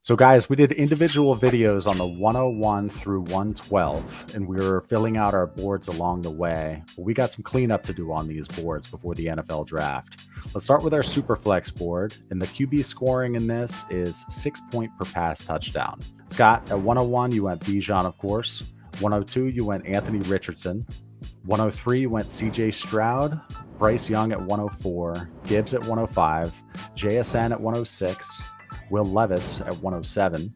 So guys, we did individual videos on the 101 through 112, and we were filling out our boards along the way. But we got some cleanup to do on these boards before the NFL draft. Let's start with our Superflex board, and the QB scoring in this is 6 point per pass touchdown. Scott, at 101, you went Bijan, of course. 102, you went Anthony Richardson. 103, you went CJ Stroud. Bryce Young at 104. Gibbs at 105. JSN at 106. Will Levis at 107,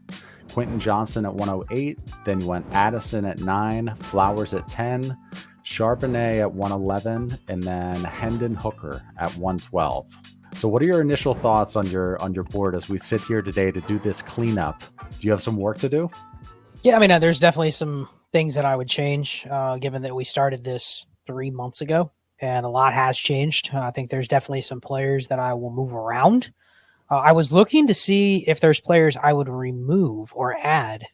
Quentin Johnston at 108, then you went Addison at 9, Flowers at 10, Charbonnet at 111, and then Hendon Hooker at 112. So what are your initial thoughts on your board as we sit here today to do this cleanup? Do you have some work to do? Yeah, I mean, there's definitely some things that I would change, given that we started this 3 months ago, and a lot has changed. I think there's definitely some players that I will move around. I was looking to see if there's players I would remove or add.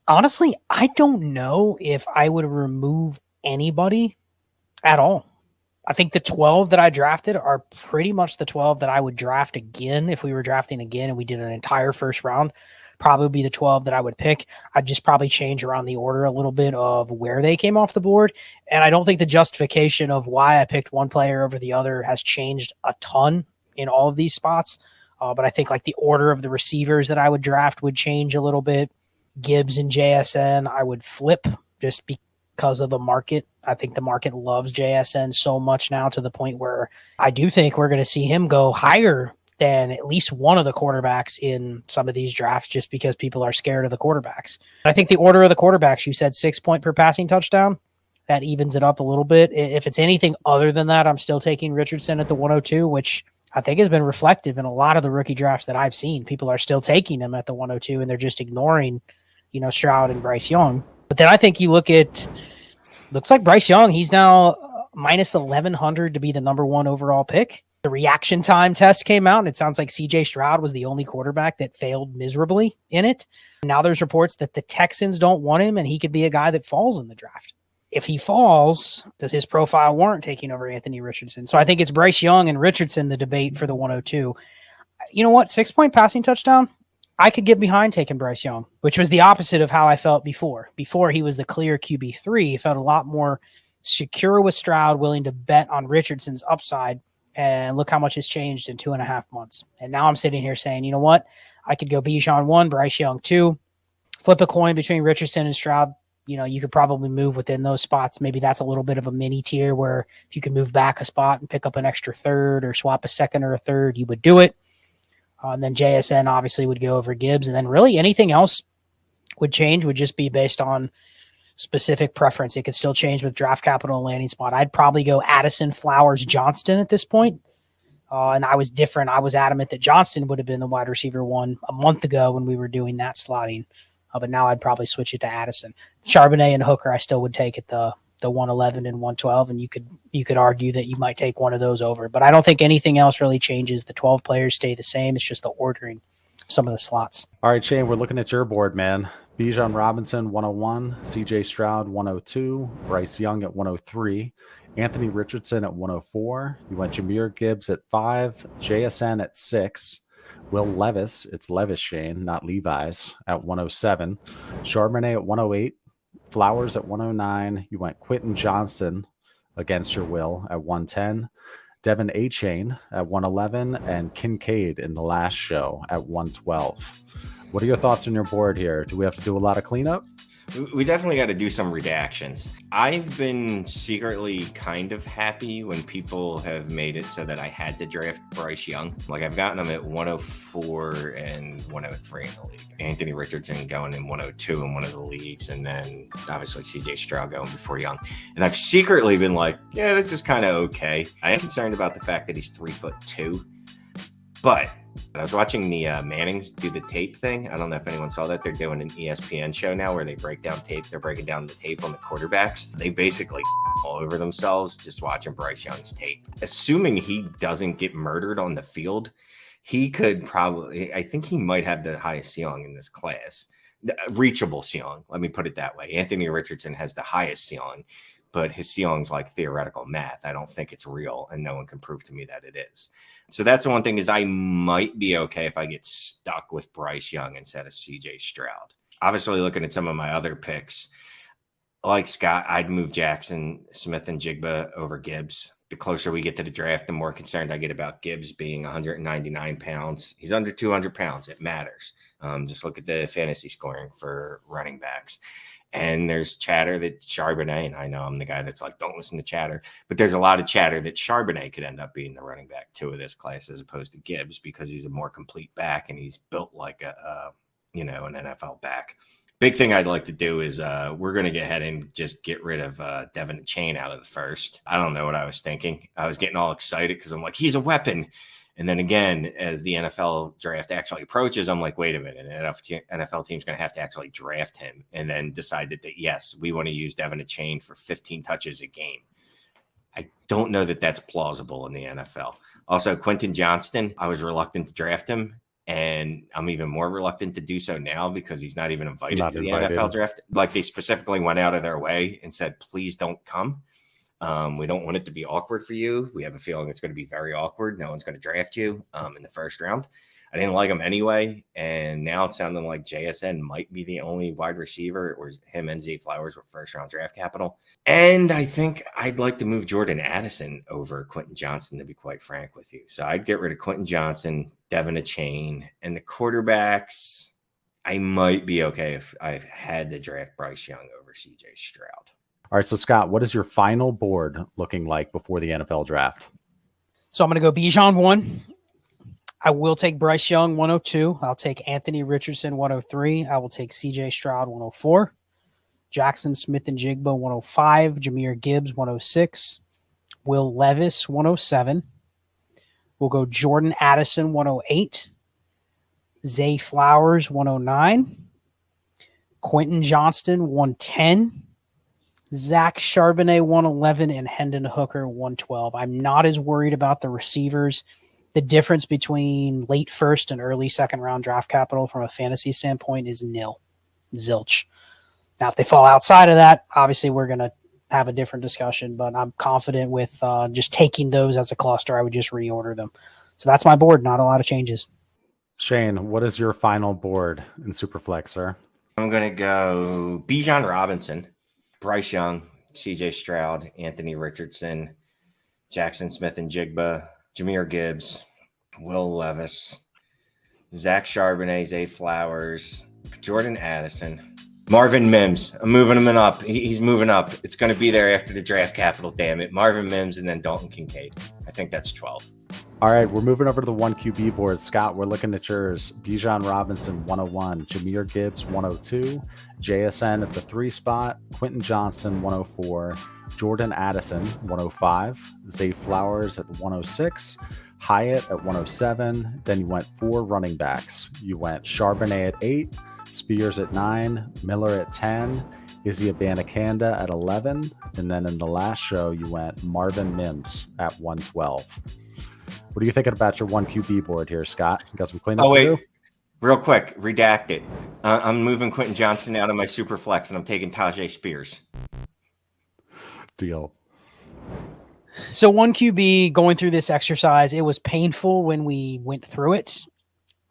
Honestly, I don't know if I would remove anybody at all. I think the 12 that I drafted are pretty much the 12 that I would draft again if we were drafting again and we did an entire first round. Probably be the 12 that I would pick. I'd just probably change around the order a little bit of where they came off the board. And I don't think the justification of why I picked one player over the other has changed a ton in all of these spots. But I think like the order of the receivers that I would draft would change a little bit. Gibbs and JSN, I would flip just because of the market. I think the market loves JSN so much now to the point where I do think we're going to see him go higher than at least one of the quarterbacks in some of these drafts just because people are scared of the quarterbacks. I think the order of the quarterbacks, you said 6 point per passing touchdown. That evens it up a little bit. If it's anything other than that, I'm still taking Richardson at the 102, which I think has been reflective in a lot of the rookie drafts that I've seen. People are still taking him at the 102 and they're just ignoring, Stroud and Bryce Young. But then I think you looks like Bryce Young, he's now minus 1,100 to be the number one overall pick. The reaction time test came out and it sounds like CJ Stroud was the only quarterback that failed miserably in it. Now there's reports that the Texans don't want him and he could be a guy that falls in the draft. If he falls, does his profile warrant taking over Anthony Richardson? So I think it's Bryce Young and Richardson, the debate for the 102. You know what? 6 point passing touchdown, I could get behind taking Bryce Young, which was the opposite of how I felt before. Before he was the clear QB3, felt a lot more secure with Stroud, willing to bet on Richardson's upside. And look how much has changed in 2.5 months. And now I'm sitting here saying, you know what? I could go Bijan 1, Bryce Young 2, flip a coin between Richardson and Stroud. You could probably move within those spots. Maybe that's a little bit of a mini tier where if you could move back a spot and pick up an extra third or swap a second or a third, you would do it. And then JSN obviously would go over Gibbs. And then really anything else would change would just be based on specific preference. It could still change with draft capital and landing spot. I'd probably go Addison, Flowers, Johnston at this point. And I was different. I was adamant that Johnston would have been the wide receiver one a month ago when we were doing that slotting. But now I'd probably switch it to Addison. Charbonnet and Hooker I still would take at the 111 and 112, and you could argue that you might take one of those over. But I don't think anything else really changes. The 12 players stay the same. It's just the ordering of some of the slots. All right, Shane, we're looking at your board, man. Bijan Robinson, 101. CJ Stroud, 102. Bryce Young at 103. Anthony Richardson at 104. You went Jahmyr Gibbs at 5. JSN at 6. Will Levis, it's Levis, Shane, not Levi's, at 107. Charbonnet at 108. Flowers at 109. You went Quentin Johnston against your will at 110. Devin A-Chain at 111. And Kincaid in the last show at 112. What are your thoughts on your board here? Do we have to do a lot of cleanup? We definitely got to do some redactions. I've been secretly kind of happy when people have made it so that I had to draft Bryce Young. Like I've gotten him at 104 and 103 in the league. Anthony Richardson going in 102 in one of the leagues. And then obviously CJ Stroud going before Young. And I've secretly been like, yeah, this is kind of okay. I am concerned about the fact that he's 3'2", but I was watching the Mannings do the tape thing. I don't know if anyone saw that. They're doing an ESPN show now where they break down tape. They're breaking down the tape on the quarterbacks. They basically all over themselves just watching Bryce Young's tape. Assuming he doesn't get murdered on the field, he could probably, I think he might have the highest ceiling in this class. Reachable ceiling, let me put it that way. Anthony Richardson has the highest ceiling. but his ceiling's like theoretical math. I don't think it's real, and no one can prove to me that it is. So that's the one thing is I might be okay if I get stuck with Bryce Young instead of CJ Stroud. Obviously, looking at some of my other picks, like Scott, I'd move Jackson, Smith, and Jigba over Gibbs. The closer we get to the draft, the more concerned I get about Gibbs being 199 pounds. He's under 200 pounds. It matters. Just look at the fantasy scoring for running backs. And there's chatter that Charbonnet, and I know I'm the guy that's like, don't listen to chatter, but there's a lot of chatter that Charbonnet could end up being the running back 2 of this class as opposed to Gibbs because he's a more complete back and he's built like an NFL back. Big thing I'd like to do is we're going to get ahead and just get rid of Devin Chain out of the first. I don't know what I was thinking. I was getting all excited because I'm like, he's a weapon. And then again, as the NFL draft actually approaches, I'm like, wait a minute, an NFL team's going to have to actually draft him. And then decided that, yes, we want to use Devin Chain for 15 touches a game. I don't know that that's plausible in the NFL. Also, Quentin Johnston, I was reluctant to draft him. And I'm even more reluctant to do so now because he's not even invited to the NFL draft. Like they specifically went out of their way and said, please don't come. We don't want it to be awkward for you. We have a feeling it's going to be very awkward. No one's going to draft you in the first round. I didn't like him anyway. And now it's sounding like JSN might be the only wide receiver, or him and Zay Flowers were first round draft capital. And I think I'd like to move Jordan Addison over Quentin Johnston, to be quite frank with you. So I'd get rid of Quentin Johnston, Devin Chain, and the quarterbacks. I might be okay if I had to draft Bryce Young over CJ Stroud. All right, so Scott, what is your final board looking like before the NFL draft? So I'm going to go Bijan 1. I will take Bryce Young 102. I'll take Anthony Richardson 103. I will take CJ Stroud 104. Jackson Smith and Jigba 105. Jahmyr Gibbs 106. Will Levis 107. We'll go Jordan Addison 108. Zay Flowers 109. Quentin Johnston 110. Zach Charbonnet 111 and Hendon Hooker 112. I'm not as worried about the receivers. The difference between late first and early second round draft capital from a fantasy standpoint is nil. Zilch. Now, if they fall outside of that, obviously we're going to have a different discussion, but I'm confident with just taking those as a cluster. I would just reorder them. So that's my board. Not a lot of changes. Shane, what is your final board in Superflex, sir? I'm going to go Bijan Robinson, Bryce Young, CJ Stroud, Anthony Richardson, Jackson Smith and Jigba, Jahmyr Gibbs, Will Levis, Zach Charbonnet, Zay Flowers, Jordan Addison, Marvin Mims. I'm moving him up. He's moving up. It's going to be there after the draft capital, damn it. Marvin Mims and then Dalton Kincaid. I think that's 12. All right, we're moving over to the 1QB board. Scott, we're looking at yours. Bijan Robinson, 101. Jahmyr Gibbs, 102. JSN at the 3 spot. Quentin Johnston, 104. Jordan Addison, 105. Zay Flowers at the 106. Hyatt at 107. Then you went 4 running backs. You went Charbonnet at 8. Spears at 9. Miller at 10. Izzy Abanikanda at 11. And then in the last show, you went Marvin Mims at 112. What are you thinking about your 1QB board here, Scott? You got some cleanup to do? Real quick, redact it. I'm moving Quentin Johnston out of my Superflex, and I'm taking Tajay Spears. Deal. So 1QB, going through this exercise, it was painful when we went through it.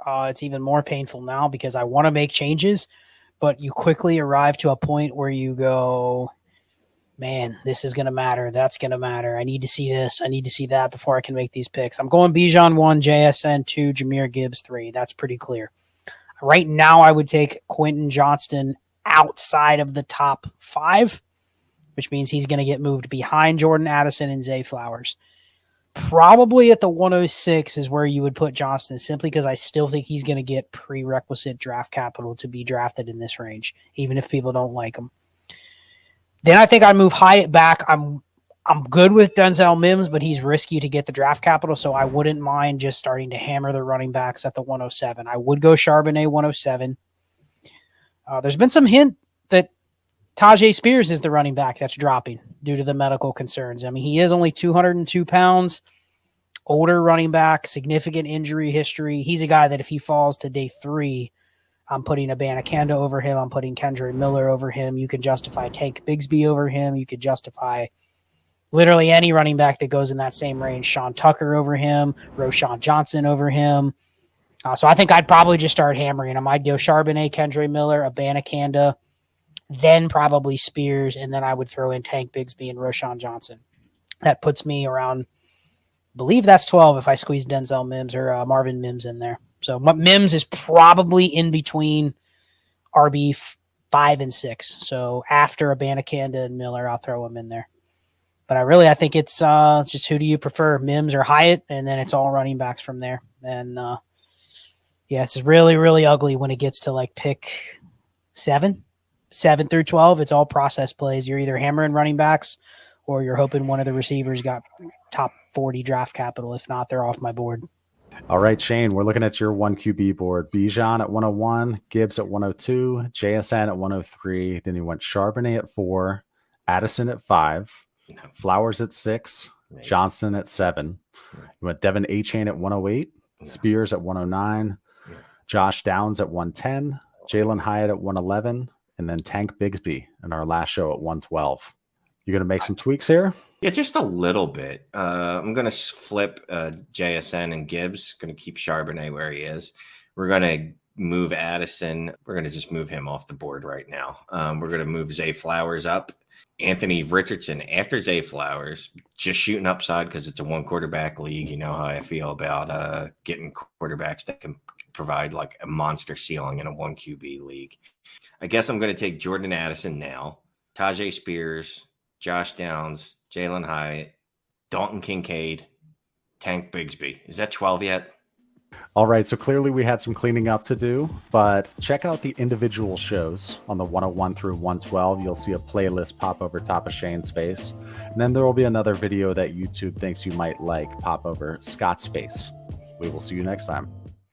It's even more painful now because I want to make changes, but you quickly arrive to a point where you go, man, this is going to matter. That's going to matter. I need to see this. I need to see that before I can make these picks. I'm going Bijan 1, JSN 2, Jahmyr Gibbs 3. That's pretty clear. Right now, I would take Quentin Johnston outside of the top 5, which means he's going to get moved behind Jordan Addison and Zay Flowers. Probably at the 106 is where you would put Johnston, simply because I still think he's going to get prerequisite draft capital to be drafted in this range, even if people don't like him. Then I think I move Hyatt back. I'm good with Denzel Mims, but he's risky to get the draft capital, so I wouldn't mind just starting to hammer the running backs at the 107. I would go Charbonnet 107. There's been some hint that Tajay Spears is the running back that's dropping due to the medical concerns. I mean, he is only 202 pounds, older running back, significant injury history. He's a guy that if he falls to day 3, I'm putting Abanikanda over him. I'm putting Kendre Miller over him. You could justify Tank Bigsby over him. You could justify literally any running back that goes in that same range. Sean Tucker over him. Roshan Johnson over him. So I think I'd probably just start hammering him. I'd go Charbonnet, Kendre Miller, Abanikanda, then probably Spears, and then I would throw in Tank Bigsby and Roshan Johnson. That puts me around, I believe that's 12 if I squeeze Denzel Mims or Marvin Mims in there. So Mims is probably in between RB 5 and 6. So after Abanikanda and Miller, I'll throw him in there. But I think it's just who do you prefer, Mims or Hyatt, and then it's all running backs from there. And it's really, really ugly when it gets to like pick 7 through 12. It's all process plays. You're either hammering running backs or you're hoping one of the receivers got top 40 draft capital. If not, they're off my board. All right, Shane, we're looking at your 1QB board. Bijan at 101, Gibbs at 102, JSN at 103. Then you went Charbonnet at 4, Addison at 5, Flowers at 6, Johnston at 7. You went Devin Achane at 108, Spears at 109, Josh Downs at 110, Jalen Hyatt at 111, and then Tank Bigsby in our last show at 112. You're going to make some tweaks here? Yeah, just a little bit. I'm going to flip JSN and Gibbs. Going to keep Charbonnet where he is. We're going to move Addison. We're going to just move him off the board right now. We're going to move Zay Flowers up. Anthony Richardson after Zay Flowers, just shooting upside because it's a 1-quarterback league. You know how I feel about getting quarterbacks that can provide like a monster ceiling in a 1QB league. I guess I'm going to take Jordan Addison now, Tajay Spears, Josh Downs, Jalen Hyatt, Dalton Kincaid, Tank Bigsby. Is that 12 yet? All right, so clearly we had some cleaning up to do, but check out the individual shows on the 101 through 112. You'll see a playlist pop over top of Shane's face. And then there will be another video that YouTube thinks you might like pop over Scott's face. We will see you next time.